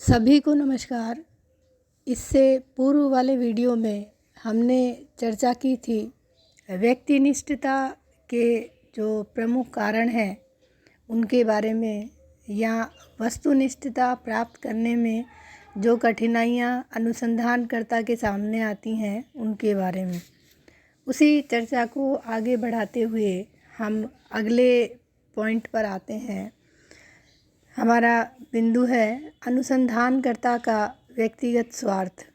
सभी को नमस्कार। इससे पूर्व वाले वीडियो में हमने चर्चा की थी व्यक्तिनिष्ठता के जो प्रमुख कारण हैं उनके बारे में, या वस्तुनिष्ठता प्राप्त करने में जो कठिनाइयाँ अनुसंधानकर्ता के सामने आती हैं उनके बारे में। उसी चर्चा को आगे बढ़ाते हुए हम अगले पॉइंट पर आते हैं। हमारा बिंदु है अनुसंधानकर्ता का व्यक्तिगत स्वार्थ।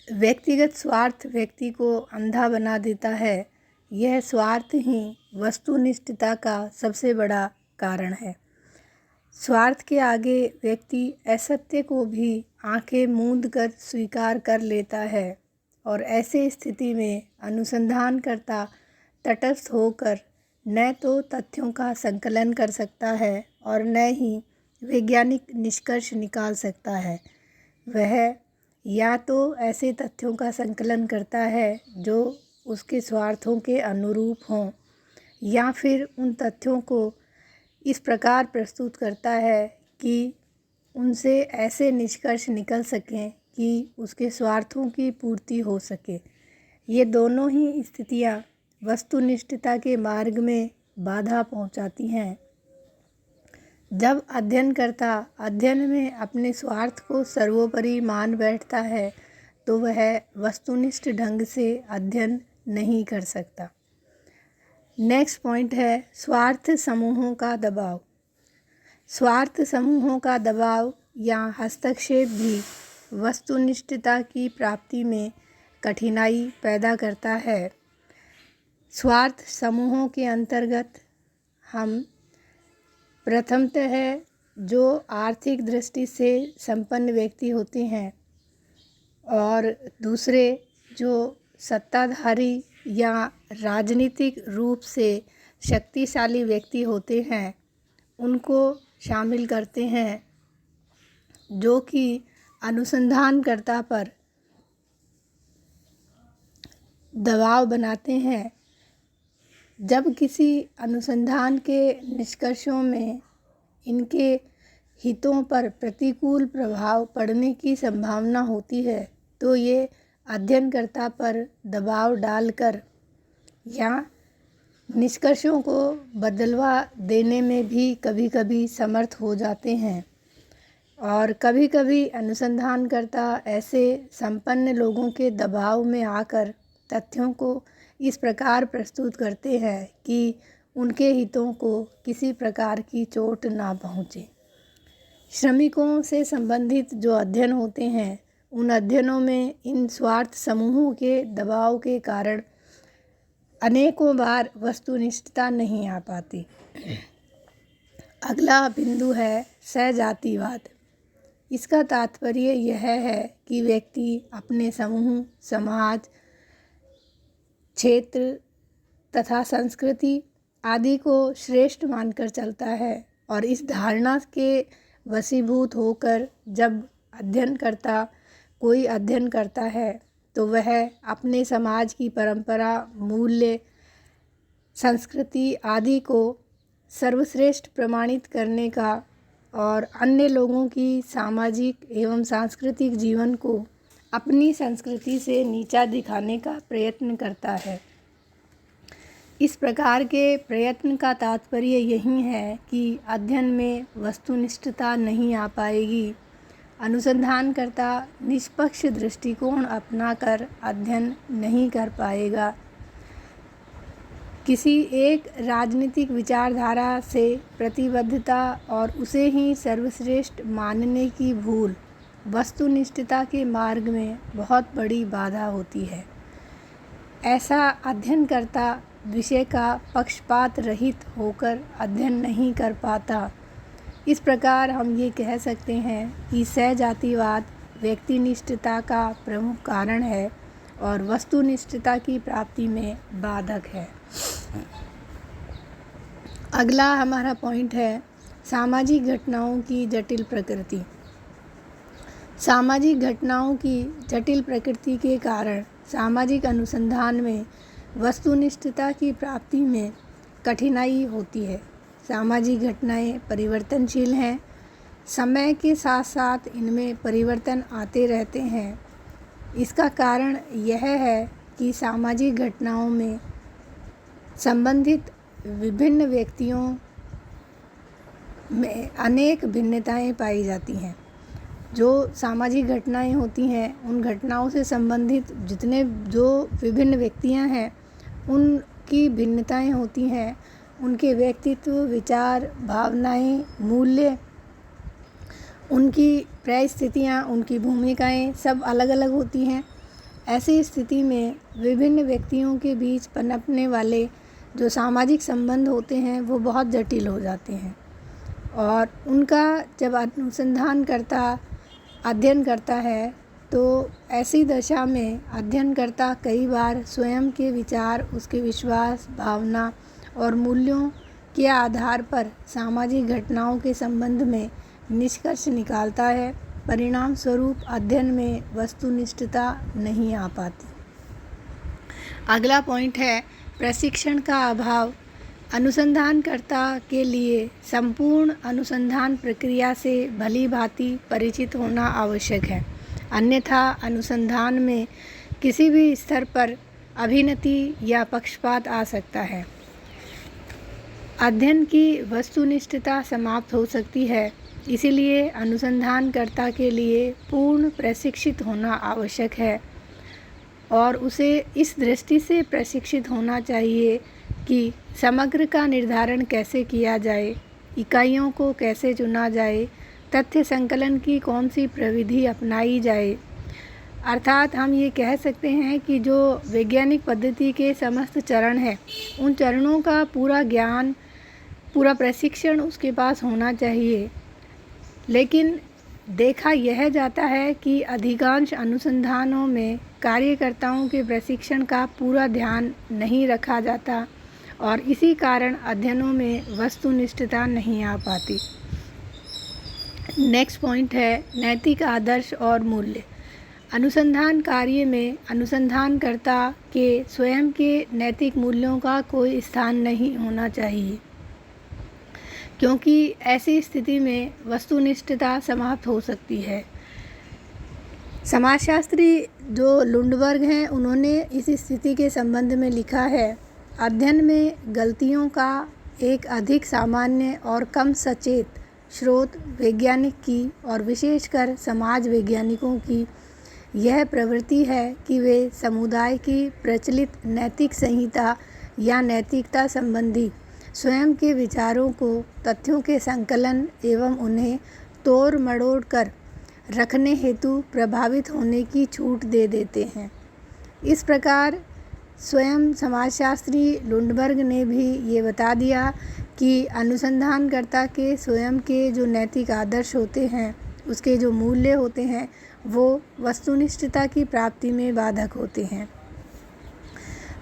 व्यक्तिगत स्वार्थ व्यक्ति को अंधा बना देता है। यह स्वार्थ ही वस्तुनिष्ठता का सबसे बड़ा कारण है। स्वार्थ के आगे व्यक्ति असत्य को भी आंखें मूंद कर स्वीकार कर लेता है, और ऐसे स्थिति में अनुसंधानकर्ता तटस्थ होकर न तो तथ्यों का संकलन कर सकता है और न ही वैज्ञानिक निष्कर्ष निकाल सकता है। वह या तो ऐसे तथ्यों का संकलन करता है जो उसके स्वार्थों के अनुरूप हों, या फिर उन तथ्यों को इस प्रकार प्रस्तुत करता है कि उनसे ऐसे निष्कर्ष निकल सकें कि उसके स्वार्थों की पूर्ति हो सके। ये दोनों ही स्थितियाँ वस्तुनिष्ठता के मार्ग में बाधा पहुंचाती हैं। जब अध्ययनकर्ता अध्ययन में अपने स्वार्थ को सर्वोपरि मान बैठता है तो वह वस्तुनिष्ठ ढंग से अध्ययन नहीं कर सकता। नेक्स्ट पॉइंट है स्वार्थ समूहों का दबाव। स्वार्थ समूहों का दबाव या हस्तक्षेप भी वस्तुनिष्ठता की प्राप्ति में कठिनाई पैदा करता है। स्वार्थ समूहों के अंतर्गत हम प्रथमतः जो आर्थिक दृष्टि से संपन्न व्यक्ति होते हैं, और दूसरे जो सत्ताधारी या राजनीतिक रूप से शक्तिशाली व्यक्ति होते हैं, उनको शामिल करते हैं, जो कि अनुसंधानकर्ता पर दबाव बनाते हैं। जब किसी अनुसंधान के निष्कर्षों में इनके हितों पर प्रतिकूल प्रभाव पड़ने की संभावना होती है तो ये अध्ययनकर्ता पर दबाव डालकर या निष्कर्षों को बदलवा देने में भी कभी कभी समर्थ हो जाते हैं। और कभी कभी अनुसंधानकर्ता ऐसे संपन्न लोगों के दबाव में आकर तथ्यों को इस प्रकार प्रस्तुत करते हैं कि उनके हितों को किसी प्रकार की चोट ना पहुँचे। श्रमिकों से संबंधित जो अध्ययन होते हैं, उन अध्ययनों में इन स्वार्थ समूहों के दबाव के कारण अनेकों बार वस्तुनिष्ठता नहीं आ पाती। अगला बिंदु है सहजातिवाद। इसका तात्पर्य यह है कि व्यक्ति अपने समूह, समाज, क्षेत्र तथा संस्कृति आदि को श्रेष्ठ मानकर चलता है, और इस धारणा के वशीभूत होकर जब कोई अध्ययन करता है तो वह अपने समाज की परंपरा, मूल्य, संस्कृति आदि को सर्वश्रेष्ठ प्रमाणित करने का और अन्य लोगों की सामाजिक एवं सांस्कृतिक जीवन को अपनी संस्कृति से नीचा दिखाने का प्रयत्न करता है। इस प्रकार के प्रयत्न का तात्पर्य यही है कि अध्ययन में वस्तुनिष्ठता नहीं आ पाएगी। अनुसंधानकर्ता निष्पक्ष दृष्टिकोण अपनाकर अध्ययन नहीं कर पाएगा। किसी एक राजनीतिक विचारधारा से प्रतिबद्धता और उसे ही सर्वश्रेष्ठ मानने की भूल वस्तुनिष्ठता के मार्ग में बहुत बड़ी बाधा होती है। ऐसा अध्ययनकर्ता विषय का पक्षपात रहित होकर अध्ययन नहीं कर पाता। इस प्रकार हम ये कह सकते हैं कि सहजातिवाद व्यक्तिनिष्ठता का प्रमुख कारण है और वस्तुनिष्ठता की प्राप्ति में बाधक है। अगला हमारा पॉइंट है सामाजिक घटनाओं की जटिल प्रकृति। सामाजिक घटनाओं की जटिल प्रकृति के कारण सामाजिक अनुसंधान में वस्तुनिष्ठता की प्राप्ति में कठिनाई होती है। सामाजिक घटनाएं परिवर्तनशील हैं, समय के साथ साथ इनमें परिवर्तन आते रहते हैं। इसका कारण यह है कि सामाजिक घटनाओं में संबंधित विभिन्न व्यक्तियों में अनेक भिन्नताएं पाई जाती हैं। जो सामाजिक घटनाएं होती हैं, उन घटनाओं से संबंधित जो विभिन्न व्यक्तियां हैं, उनकी भिन्नताएं होती हैं। उनके व्यक्तित्व, विचार, भावनाएं, मूल्य, उनकी परिस्थितियाँ, उनकी भूमिकाएं सब अलग अलग होती हैं। ऐसी स्थिति में विभिन्न व्यक्तियों के बीच पनपने वाले जो सामाजिक संबंध होते हैं वो बहुत जटिल हो जाते हैं, और उनका जब अनुसंधानकर्ता अध्ययन करता है तो ऐसी दशा में अध्ययनकर्ता कई बार स्वयं के विचार, उसके विश्वास, भावना और मूल्यों के आधार पर सामाजिक घटनाओं के संबंध में निष्कर्ष निकालता है। परिणाम स्वरूप अध्ययन में वस्तुनिष्ठता नहीं आ पाती। अगला पॉइंट है प्रशिक्षण का अभाव। अनुसंधानकर्ता के लिए संपूर्ण अनुसंधान प्रक्रिया से भली भांति परिचित होना आवश्यक है, अन्यथा अनुसंधान में किसी भी स्तर पर अभिनति या पक्षपात आ सकता है। अध्ययन की वस्तुनिष्ठता समाप्त हो सकती है। इसीलिए अनुसंधानकर्ता के लिए पूर्ण प्रशिक्षित होना आवश्यक है, और उसे इस दृष्टि से प्रशिक्षित होना चाहिए कि समग्र का निर्धारण कैसे किया जाए, इकाइयों को कैसे चुना जाए, तथ्य संकलन की कौन सी प्रविधि अपनाई जाए। अर्थात हम ये कह सकते हैं कि जो वैज्ञानिक पद्धति के समस्त चरण हैं, उन चरणों का पूरा ज्ञान, पूरा प्रशिक्षण उसके पास होना चाहिए। लेकिन देखा यह जाता है कि अधिकांश अनुसंधानों में कार्यकर्ताओं के प्रशिक्षण का पूरा ध्यान नहीं रखा जाता, और इसी कारण अध्ययनों में वस्तुनिष्ठता नहीं आ पाती। नेक्स्ट पॉइंट है नैतिक आदर्श और मूल्य। अनुसंधान कार्य में अनुसंधानकर्ता के स्वयं के नैतिक मूल्यों का कोई स्थान नहीं होना चाहिए, क्योंकि ऐसी स्थिति में वस्तुनिष्ठता समाप्त हो सकती है। समाजशास्त्री जो लुंडबर्ग हैं, उन्होंने इस स्थिति के संबंध में लिखा है, अध्ययन में गलतियों का एक अधिक सामान्य और कम सचेत स्रोत वैज्ञानिक की और विशेषकर समाज वैज्ञानिकों की यह प्रवृत्ति है कि वे समुदाय की प्रचलित नैतिक संहिता या नैतिकता संबंधी स्वयं के विचारों को तथ्यों के संकलन एवं उन्हें तोड़ मरोड़ कर रखने हेतु प्रभावित होने की छूट दे देते हैं। इस प्रकार स्वयं समाजशास्त्री लुंडबर्ग ने भी ये बता दिया कि अनुसंधानकर्ता के स्वयं के जो नैतिक आदर्श होते हैं, उसके जो मूल्य होते हैं, वो वस्तुनिष्ठता की प्राप्ति में बाधक होते हैं।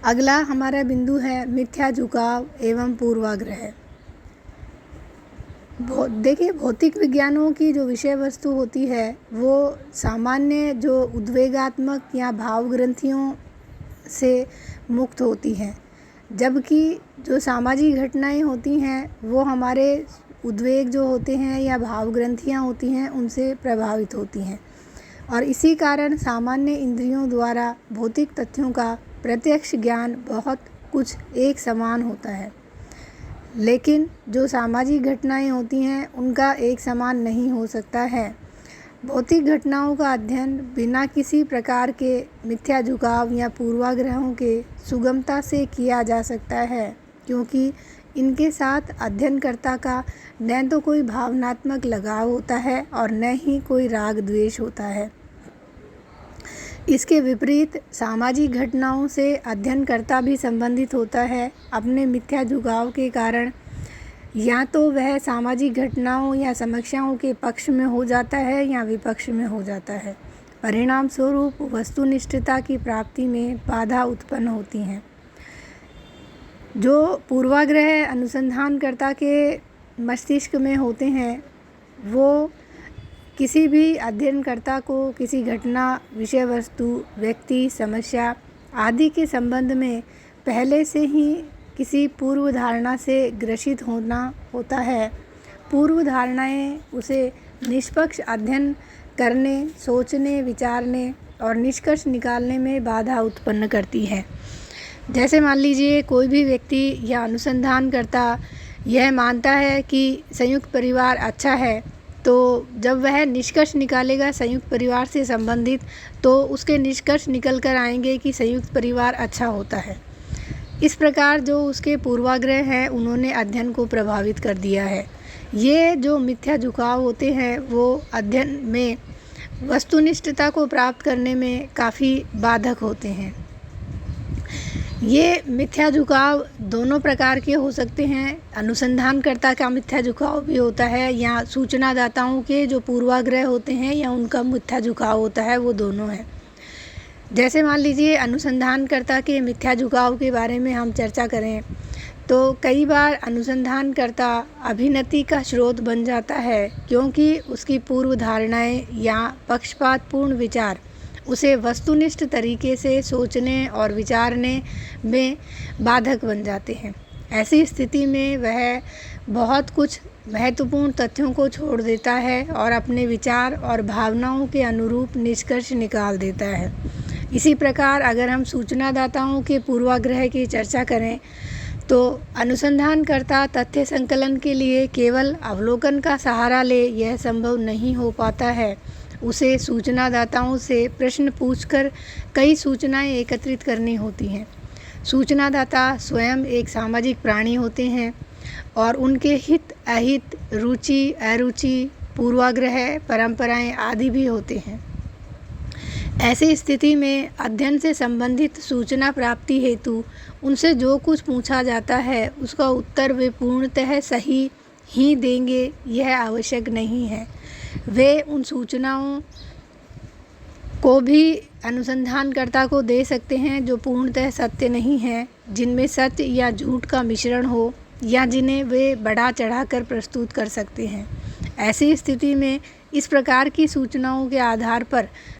अगला हमारा बिंदु है मिथ्या झुकाव एवं पूर्वाग्रह। देखिए, भौतिक विज्ञानों की जो विषय वस्तु होती है वो सामान्य जो उद्वेगात्मक या भाव ग्रंथियों से मुक्त होती हैं, जबकि जो सामाजिक घटनाएं होती हैं वो हमारे उद्वेग जो होते हैं या भाव ग्रंथियाँ होती हैं उनसे प्रभावित होती हैं, और इसी कारण सामान्य इंद्रियों द्वारा भौतिक तथ्यों का प्रत्यक्ष ज्ञान बहुत कुछ एक समान होता है। लेकिन जो सामाजिक घटनाएं होती हैं उनका एक समान नहीं हो सकता है। भौतिक घटनाओं का अध्ययन बिना किसी प्रकार के मिथ्या झुकाव या पूर्वाग्रहों के सुगमता से किया जा सकता है, क्योंकि इनके साथ अध्ययनकर्ता का न तो कोई भावनात्मक लगाव होता है और न ही कोई राग द्वेष होता है। इसके विपरीत सामाजिक घटनाओं से अध्ययनकर्ता भी संबंधित होता है। अपने मिथ्या झुकाव के कारण या तो वह सामाजिक घटनाओं या समस्याओं के पक्ष में हो जाता है या विपक्ष में हो जाता है। परिणाम स्वरूप वस्तुनिष्ठता की प्राप्ति में बाधा उत्पन्न होती हैं। जो पूर्वाग्रह अनुसंधानकर्ता के मस्तिष्क में होते हैं वो किसी भी अध्ययनकर्ता को किसी घटना, विषय वस्तु, व्यक्ति, समस्या आदि के संबंध में पहले से ही किसी पूर्व धारणा से ग्रसित होना होता है। पूर्व धारणाएं उसे निष्पक्ष अध्ययन करने, सोचने, विचारने और निष्कर्ष निकालने में बाधा उत्पन्न करती है। जैसे मान लीजिए कोई भी व्यक्ति या अनुसंधानकर्ता यह मानता है कि संयुक्त परिवार अच्छा है, तो जब वह निष्कर्ष निकालेगा संयुक्त परिवार से संबंधित, तो उसके निष्कर्ष निकल कर आएंगे कि संयुक्त परिवार अच्छा होता है। इस प्रकार जो उसके पूर्वाग्रह हैं उन्होंने अध्ययन को प्रभावित कर दिया है। ये जो मिथ्या झुकाव होते हैं वो अध्ययन में वस्तुनिष्ठता को प्राप्त करने में काफ़ी बाधक होते हैं। ये मिथ्या झुकाव दोनों प्रकार के हो सकते हैं। अनुसंधानकर्ता का मिथ्या झुकाव भी होता है, या सूचनादाताओं के जो पूर्वाग्रह होते हैं या उनका मिथ्या झुकाव होता है, वो दोनों हैं। जैसे मान लीजिए अनुसंधानकर्ता के मिथ्या झुकाव के बारे में हम चर्चा करें तो कई बार अनुसंधानकर्ता अभिनति का स्रोत बन जाता है, क्योंकि उसकी पूर्व धारणाएँ या पक्षपातपूर्ण विचार उसे वस्तुनिष्ठ तरीके से सोचने और विचारने में बाधक बन जाते हैं। ऐसी स्थिति में वह बहुत कुछ महत्वपूर्ण तथ्यों को छोड़ देता है और अपने विचार और भावनाओं के अनुरूप निष्कर्ष निकाल देता है। इसी प्रकार अगर हम सूचनादाताओं के पूर्वाग्रह की चर्चा करें तो अनुसंधानकर्ता तथ्य संकलन के लिए केवल अवलोकन का सहारा ले, यह संभव नहीं हो पाता है। उसे सूचनादाताओं से प्रश्न पूछकर कई सूचनाएं एकत्रित करनी होती हैं। सूचनादाता स्वयं एक सामाजिक प्राणी होते हैं और उनके हित, अहित, रुचि, अरुचि, पूर्वाग्रह, परंपराएं आदि भी होते हैं। ऐसी स्थिति में अध्ययन से संबंधित सूचना प्राप्ति हेतु उनसे जो कुछ पूछा जाता है उसका उत्तर वे पूर्णतः सही ही देंगे, यह आवश्यक नहीं है। वे उन सूचनाओं को भी अनुसंधानकर्ता को दे सकते हैं जो पूर्णतः सत्य नहीं है, जिनमें सत्य या झूठ का मिश्रण हो, या जिन्हें वे बढ़ा चढ़ाकर प्रस्तुत कर सकते हैं। ऐसी स्थिति में इस प्रकार की सूचनाओं के आधार पर